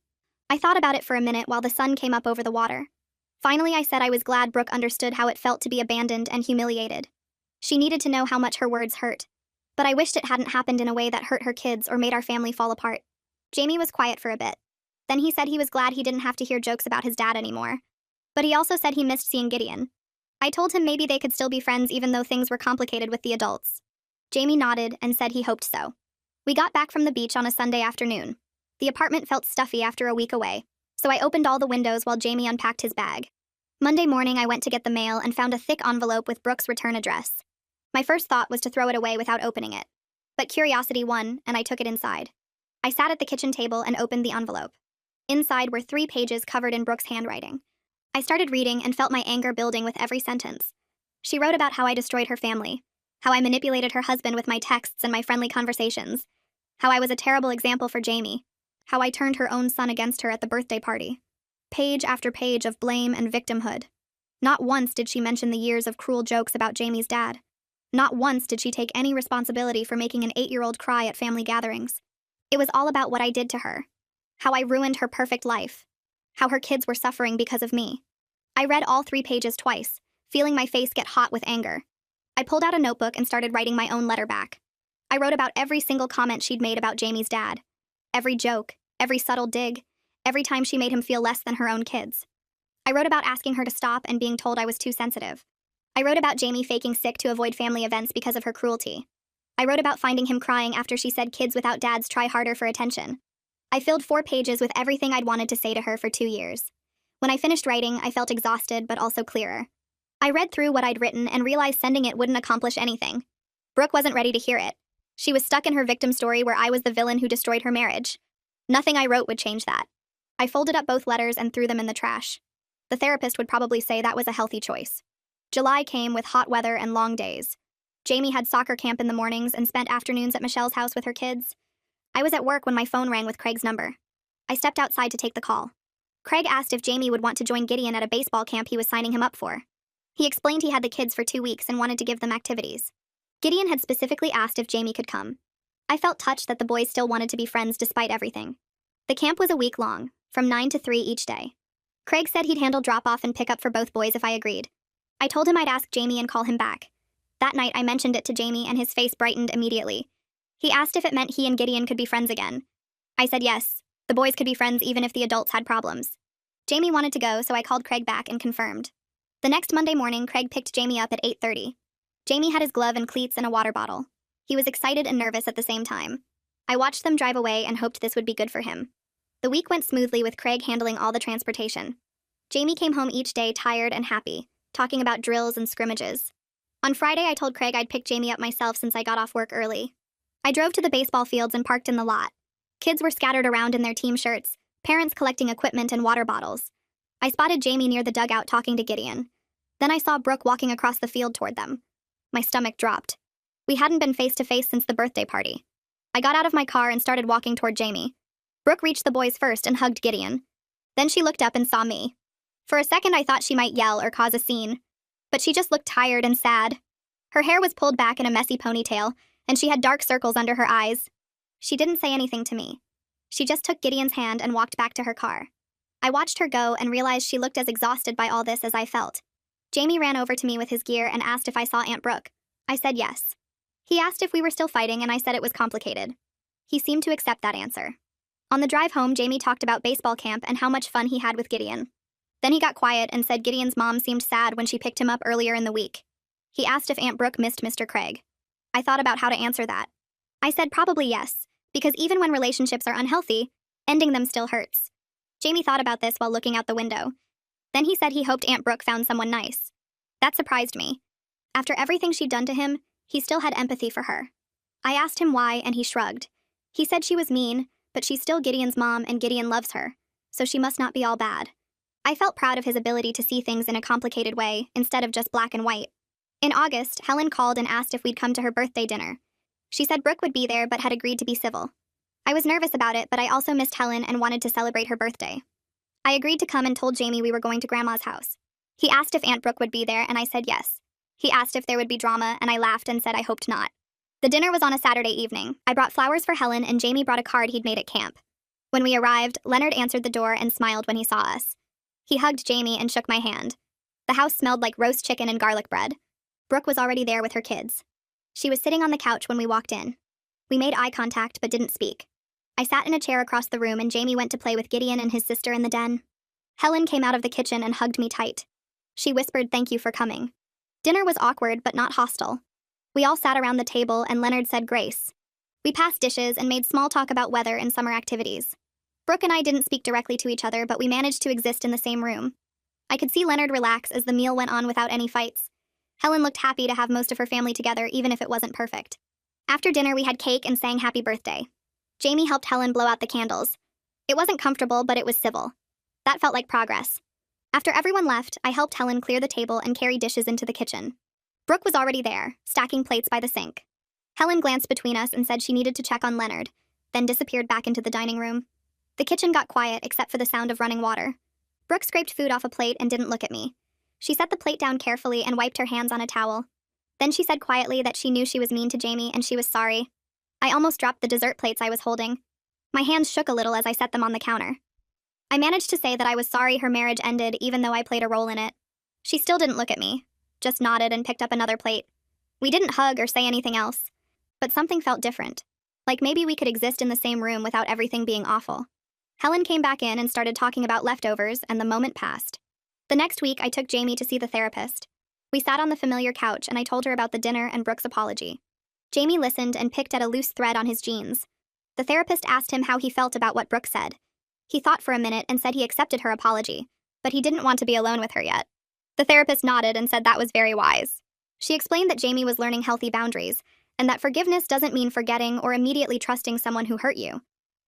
I thought about it for a minute while the sun came up over the water. Finally, I said I was glad Brooke understood how it felt to be abandoned and humiliated. She needed to know how much her words hurt. But I wished it hadn't happened in a way that hurt her kids or made our family fall apart. Jamie was quiet for a bit. Then he said he was glad he didn't have to hear jokes about his dad anymore. But he also said he missed seeing Gideon. I told him maybe they could still be friends even though things were complicated with the adults. Jamie nodded and said he hoped so. We got back from the beach on a Sunday afternoon. The apartment felt stuffy after a week away, so I opened all the windows while Jamie unpacked his bag. Monday morning, I went to get the mail and found a thick envelope with Brooke's return address. My first thought was to throw it away without opening it. But curiosity won, and I took it inside. I sat at the kitchen table and opened the envelope. Inside were 3 pages covered in Brooke's handwriting. I started reading and felt my anger building with every sentence. She wrote about how I destroyed her family, how I manipulated her husband with my texts and my friendly conversations, how I was a terrible example for Jamie, how I turned her own son against her at the birthday party. Page after page of blame and victimhood. Not once did she mention the years of cruel jokes about Jamie's dad. Not once did she take any responsibility for making an 8-year-old cry at family gatherings. It was all about what I did to her. How I ruined her perfect life. How her kids were suffering because of me. I read all 3 pages twice, feeling my face get hot with anger. I pulled out a notebook and started writing my own letter back. I wrote about every single comment she'd made about Jamie's dad. Every joke, every subtle dig, every time she made him feel less than her own kids. I wrote about asking her to stop and being told I was too sensitive. I wrote about Jamie faking sick to avoid family events because of her cruelty. I wrote about finding him crying after she said kids without dads try harder for attention. I filled 4 pages with everything I'd wanted to say to her for 2 years. When I finished writing, I felt exhausted but also clearer. I read through what I'd written and realized sending it wouldn't accomplish anything. Brooke wasn't ready to hear it. She was stuck in her victim story where I was the villain who destroyed her marriage. Nothing I wrote would change that. I folded up both letters and threw them in the trash. The therapist would probably say that was a healthy choice. July came with hot weather and long days. Jamie had soccer camp in the mornings and spent afternoons at Michelle's house with her kids. I was at work when my phone rang with Craig's number. I stepped outside to take the call. Craig asked if Jamie would want to join Gideon at a baseball camp he was signing him up for. He explained he had the kids for 2 weeks and wanted to give them activities. Gideon had specifically asked if Jamie could come. I felt touched that the boys still wanted to be friends despite everything. The camp was a week long, from 9 to 3 each day. Craig said he'd handle drop-off and pick-up for both boys if I agreed. I told him I'd ask Jamie and call him back. That night I mentioned it to Jamie and his face brightened immediately. He asked if it meant he and Gideon could be friends again. I said yes, the boys could be friends even if the adults had problems. Jamie wanted to go, so I called Craig back and confirmed. The next Monday morning, Craig picked Jamie up at 8:30. Jamie had his glove and cleats and a water bottle. He was excited and nervous at the same time. I watched them drive away and hoped this would be good for him. The week went smoothly with Craig handling all the transportation. Jamie came home each day tired and happy, talking about drills and scrimmages. On Friday, I told Craig I'd pick Jamie up myself since I got off work early. I drove to the baseball fields and parked in the lot. Kids were scattered around in their team shirts, parents collecting equipment and water bottles. I spotted Jamie near the dugout talking to Gideon. Then I saw Brooke walking across the field toward them. My stomach dropped. We hadn't been face-to-face since the birthday party. I got out of my car and started walking toward Jamie. Brooke reached the boys first and hugged Gideon. Then she looked up and saw me. For a second I thought she might yell or cause a scene, but she just looked tired and sad. Her hair was pulled back in a messy ponytail, and she had dark circles under her eyes. She didn't say anything to me. She just took Gideon's hand and walked back to her car. I watched her go and realized she looked as exhausted by all this as I felt. Jamie ran over to me with his gear and asked if I saw Aunt Brooke. I said yes. He asked if we were still fighting, and I said it was complicated. He seemed to accept that answer. On the drive home, Jamie talked about baseball camp and how much fun he had with Gideon. Then he got quiet and said Gideon's mom seemed sad when she picked him up earlier in the week. He asked if Aunt Brooke missed Mr. Craig. I thought about how to answer that. I said probably yes, because even when relationships are unhealthy, ending them still hurts. Jamie thought about this while looking out the window. Then he said he hoped Aunt Brooke found someone nice. That surprised me. After everything she'd done to him, he still had empathy for her. I asked him why, and he shrugged. He said she was mean, but she's still Gideon's mom and Gideon loves her, so she must not be all bad. I felt proud of his ability to see things in a complicated way, instead of just black and white. In August, Helen called and asked if we'd come to her birthday dinner. She said Brooke would be there but had agreed to be civil. I was nervous about it, but I also missed Helen and wanted to celebrate her birthday. I agreed to come and told Jamie we were going to Grandma's house. He asked if Aunt Brooke would be there, and I said yes. He asked if there would be drama, and I laughed and said I hoped not. The dinner was on a Saturday evening. I brought flowers for Helen, and Jamie brought a card he'd made at camp. When we arrived, Leonard answered the door and smiled when he saw us. He hugged Jamie and shook my hand. The house smelled like roast chicken and garlic bread. Brooke was already there with her kids. She was sitting on the couch when we walked in. We made eye contact but didn't speak. I sat in a chair across the room and Jamie went to play with Gideon and his sister in the den. Helen came out of the kitchen and hugged me tight. She whispered thank you for coming. Dinner was awkward but not hostile. We all sat around the table and Leonard said grace. We passed dishes and made small talk about weather and summer activities. Brooke and I didn't speak directly to each other, but we managed to exist in the same room. I could see Leonard relax as the meal went on without any fights. Helen looked happy to have most of her family together, even if it wasn't perfect. After dinner, we had cake and sang happy birthday. Jamie helped Helen blow out the candles. It wasn't comfortable, but it was civil. That felt like progress. After everyone left, I helped Helen clear the table and carry dishes into the kitchen. Brooke was already there, stacking plates by the sink. Helen glanced between us and said she needed to check on Leonard, then disappeared back into the dining room. The kitchen got quiet except for the sound of running water. Brooke scraped food off a plate and didn't look at me. She set the plate down carefully and wiped her hands on a towel. Then she said quietly that she knew she was mean to Jamie and she was sorry. I almost dropped the dessert plates I was holding. My hands shook a little as I set them on the counter. I managed to say that I was sorry her marriage ended even though I played a role in it. She still didn't look at me, just nodded and picked up another plate. We didn't hug or say anything else, but something felt different. Like maybe we could exist in the same room without everything being awful. Helen came back in and started talking about leftovers, and the moment passed. The next week, I took Jamie to see the therapist. We sat on the familiar couch, and I told her about the dinner and Brooke's apology. Jamie listened and picked at a loose thread on his jeans. The therapist asked him how he felt about what Brooke said. He thought for a minute and said he accepted her apology, but he didn't want to be alone with her yet. The therapist nodded and said that was very wise. She explained that Jamie was learning healthy boundaries, and that forgiveness doesn't mean forgetting or immediately trusting someone who hurt you.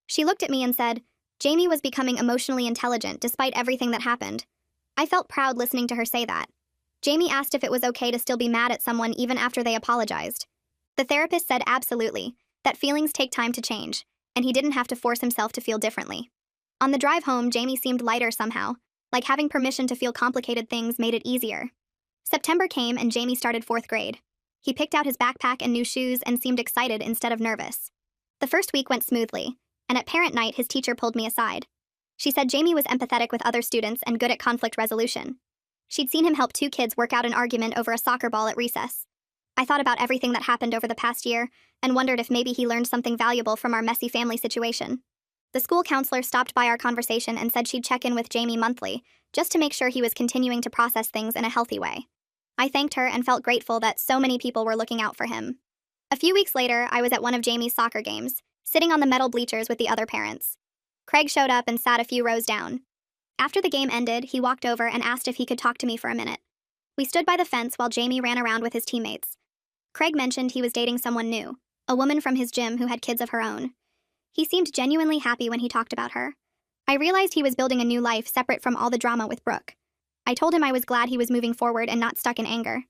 She looked at me and said, Jamie was becoming emotionally intelligent despite everything that happened. I felt proud listening to her say that. Jamie asked if it was okay to still be mad at someone even after they apologized. The therapist said absolutely, that feelings take time to change, and he didn't have to force himself to feel differently. On the drive home, Jamie seemed lighter somehow, like having permission to feel complicated things made it easier. September came and Jamie started 4th grade. He picked out his backpack and new shoes and seemed excited instead of nervous. The first week went smoothly, and at parent night his teacher pulled me aside. She said Jamie was empathetic with other students and good at conflict resolution. She'd seen him help 2 kids work out an argument over a soccer ball at recess. I thought about everything that happened over the past year and wondered if maybe he learned something valuable from our messy family situation. The school counselor stopped by our conversation and said she'd check in with Jamie monthly, just to make sure he was continuing to process things in a healthy way. I thanked her and felt grateful that so many people were looking out for him. A few weeks later, I was at one of Jamie's soccer games, sitting on the metal bleachers with the other parents. Craig showed up and sat a few rows down. After the game ended, he walked over and asked if he could talk to me for a minute. We stood by the fence while Jamie ran around with his teammates. Craig mentioned he was dating someone new, a woman from his gym who had kids of her own. He seemed genuinely happy when he talked about her. I realized he was building a new life separate from all the drama with Brooke. I told him I was glad he was moving forward and not stuck in anger.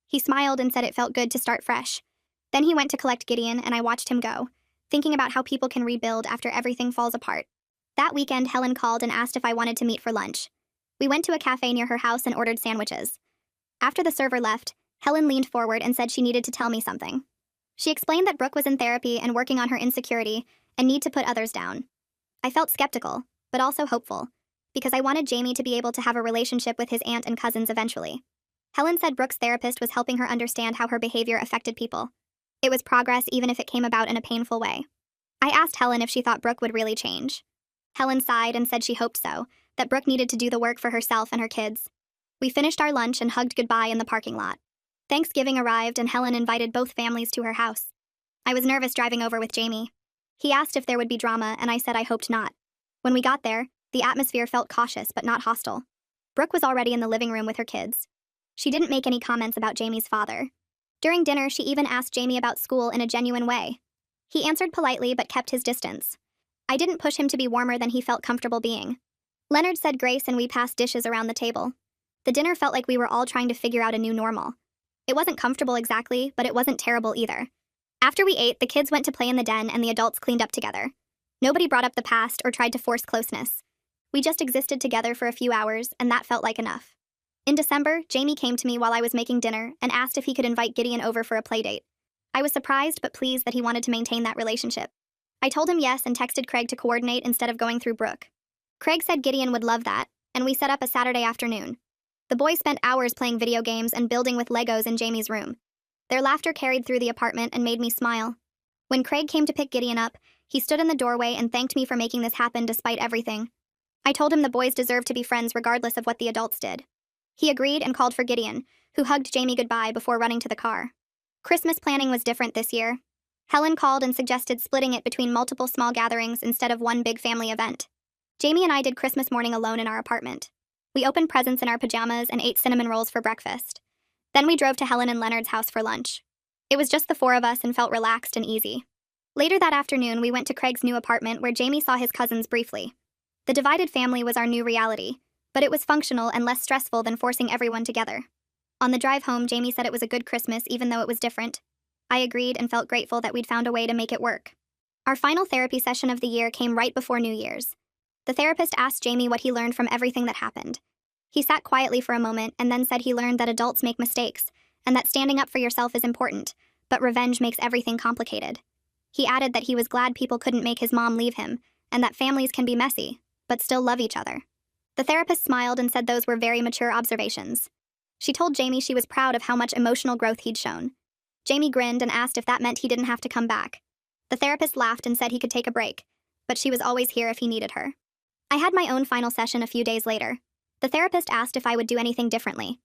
He smiled and said it felt good to start fresh. Then he went to collect Gideon and I watched him go, thinking about how people can rebuild after everything falls apart. That weekend, Helen called and asked if I wanted to meet for lunch. We went to a cafe near her house and ordered sandwiches. After the server left, Helen leaned forward and said she needed to tell me something. She explained that Brooke was in therapy and working on her insecurity and need to put others down. I felt skeptical, but also hopeful, because I wanted Jamie to be able to have a relationship with his aunt and cousins eventually. Helen said Brooke's therapist was helping her understand how her behavior affected people. It was progress even if it came about in a painful way. I asked Helen if she thought Brooke would really change. Helen sighed and said she hoped so, that Brooke needed to do the work for herself and her kids. We finished our lunch and hugged goodbye in the parking lot. Thanksgiving arrived and Helen invited both families to her house. I was nervous driving over with Jamie. He asked if there would be drama and I said I hoped not. When we got there, the atmosphere felt cautious but not hostile. Brooke was already in the living room with her kids. She didn't make any comments about Jamie's father. During dinner, she even asked Jamie about school in a genuine way. He answered politely but kept his distance. I didn't push him to be warmer than he felt comfortable being. Leonard said grace and we passed dishes around the table. The dinner felt like we were all trying to figure out a new normal. It wasn't comfortable exactly, but it wasn't terrible either. After we ate, the kids went to play in the den and the adults cleaned up together. Nobody brought up the past or tried to force closeness. We just existed together for a few hours, and that felt like enough. In December, Jamie came to me while I was making dinner and asked if he could invite Gideon over for a playdate. I was surprised but pleased that he wanted to maintain that relationship. I told him yes and texted Craig to coordinate instead of going through Brooke. Craig said Gideon would love that, and we set up a Saturday afternoon. The boys spent hours playing video games and building with Legos in Jamie's room. Their laughter carried through the apartment and made me smile. When Craig came to pick Gideon up, he stood in the doorway and thanked me for making this happen despite everything. I told him the boys deserved to be friends regardless of what the adults did. He agreed and called for Gideon, who hugged Jamie goodbye before running to the car. Christmas planning was different this year. Helen called and suggested splitting it between multiple small gatherings instead of one big family event. Jamie and I did Christmas morning alone in our apartment. We opened presents in our pajamas and ate cinnamon rolls for breakfast. Then we drove to Helen and Leonard's house for lunch. It was just the 4 of us and felt relaxed and easy. Later that afternoon, we went to Craig's new apartment where Jamie saw his cousins briefly. The divided family was our new reality, but it was functional and less stressful than forcing everyone together. On the drive home, Jamie said it was a good Christmas even though it was different. I agreed and felt grateful that we'd found a way to make it work. Our final therapy session of the year came right before New Year's. The therapist asked Jamie what he learned from everything that happened. He sat quietly for a moment and then said he learned that adults make mistakes and that standing up for yourself is important, but revenge makes everything complicated. He added that he was glad people couldn't make his mom leave him and that families can be messy, but still love each other. The therapist smiled and said those were very mature observations. She told Jamie she was proud of how much emotional growth he'd shown. Jamie grinned and asked if that meant he didn't have to come back. The therapist laughed and said he could take a break, but she was always here if he needed her. I had my own final session a few days later. The therapist asked if I would do anything differently.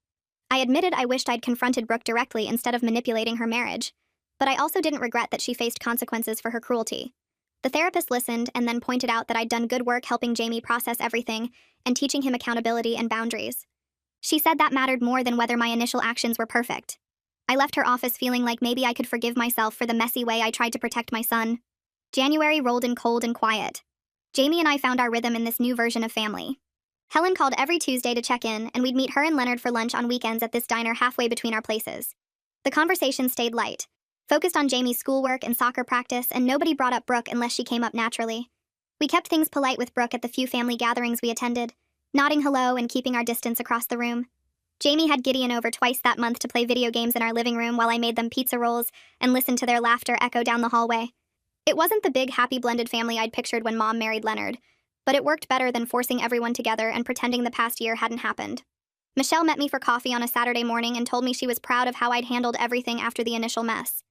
I admitted I wished I'd confronted Brooke directly instead of manipulating her marriage, but I also didn't regret that she faced consequences for her cruelty. The therapist listened and then pointed out that I'd done good work helping Jamie process everything and teaching him accountability and boundaries. She said that mattered more than whether my initial actions were perfect. I left her office feeling like maybe I could forgive myself for the messy way I tried to protect my son. January rolled in cold and quiet. Jamie and I found our rhythm in this new version of family. Helen called every Tuesday to check in, and we'd meet her and Leonard for lunch on weekends at this diner halfway between our places. The conversation stayed light, focused on Jamie's schoolwork and soccer practice, and nobody brought up Brooke unless she came up naturally. We kept things polite with Brooke at the few family gatherings we attended, nodding hello and keeping our distance across the room. Jamie had Gideon over twice that month to play video games in our living room while I made them pizza rolls and listened to their laughter echo down the hallway. It wasn't the big, happy blended family I'd pictured when Mom married Leonard, but it worked better than forcing everyone together and pretending the past year hadn't happened. Michelle met me for coffee on a Saturday morning and told me she was proud of how I'd handled everything after the initial mess.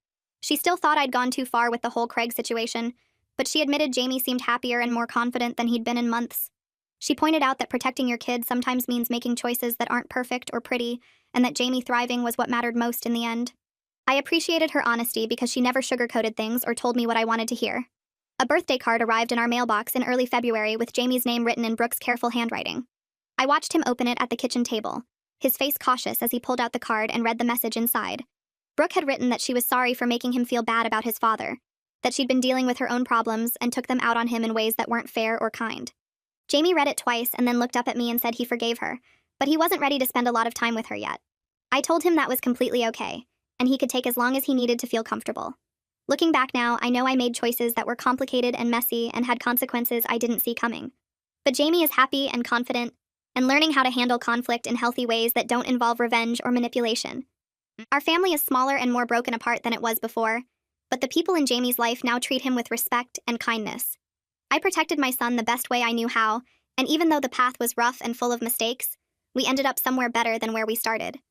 She still thought I'd gone too far with the whole Craig situation, but she admitted Jamie seemed happier and more confident than he'd been in months. She pointed out that protecting your kid sometimes means making choices that aren't perfect or pretty, and that Jamie thriving was what mattered most in the end. I appreciated her honesty because she never sugarcoated things or told me what I wanted to hear. A birthday card arrived in our mailbox in early February with Jamie's name written in Brooke's careful handwriting. I watched him open it at the kitchen table, his face cautious as he pulled out the card and read the message inside. Brooke had written that she was sorry for making him feel bad about his father, that she'd been dealing with her own problems and took them out on him in ways that weren't fair or kind. Jamie read it twice and then looked up at me and said he forgave her, but he wasn't ready to spend a lot of time with her yet. I told him that was completely okay, and he could take as long as he needed to feel comfortable. Looking back now, I know I made choices that were complicated and messy and had consequences I didn't see coming. But Jamie is happy and confident, and learning how to handle conflict in healthy ways that don't involve revenge or manipulation. Our family is smaller and more broken apart than it was before, but the people in Jamie's life now treat him with respect and kindness. I protected my son the best way I knew how, and even though the path was rough and full of mistakes, we ended up somewhere better than where we started.